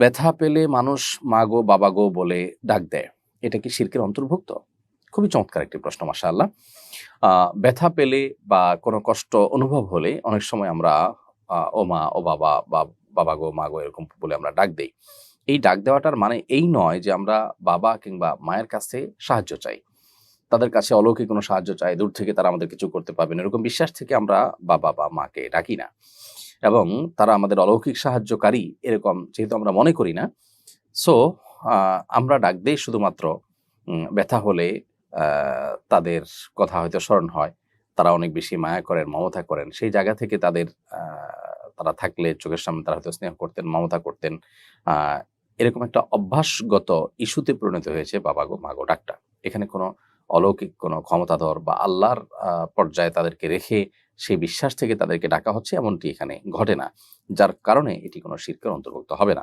ব্যথা পেলে মানুষ মা গো বাবা গো বলে ডাক দেয়। এটা কি শিরকের অন্তর্ভুক্ত? খুবই চমৎকার একটি প্রশ্ন, মাশাআল্লাহ। ব্যথা পেলে বা কোনো কষ্ট অনুভব হলে অনেক সময় আমরা ও মা, ও বাবা বা বাবা গো, মা গো এরকম বলে আমরা ডাক দেই। এই ডাক দেওয়াটার মানে এই নয় যে আমরা বাবা কিংবা মায়ের কাছে সাহায্য চাই। তাদের কাছে অলৌকিক কোনো সাহায্য চাই, দূর থেকে তারা আমাদের কিছু করতে পারবেন এরকম বিশ্বাস থেকে আমরা বাবা বা মাকে ডাকি না। এবং তারা আমাদের অলৌকিক সাহায্যকারী এরকম যেহেতু আমরা মনে করি না, সো আমরা ডাক দেই শুধুমাত্র ব্যথা হলে আ তাদের কথা হয়তো স্মরণ হয়। তারা অনেক বেশি মায়া করেন, মমতা করেন। সেই জায়গা থেকে তাদের আ তারা থাকলে চোখের সামনে তারা হয়তো স্নেহ করতেন, মমতা করতেন। আ এরকম একটা অভ্যাসগত ইস্যুতে পরিণত হয়েছে বাবা গো, মা গো ডাকটা। এখানে কোনো অলৌকিক কোনো ক্ষমতাধর বা আল্লাহর পর্যায়ে তাদেরকে রেখে সেই বিশ্বাস থেকে তাদেরকে ডাকা হচ্ছে এমনটি এখানে ঘটে না। যার কারণে এটি কোনো শিরকের অন্তর্ভুক্ত হবে না।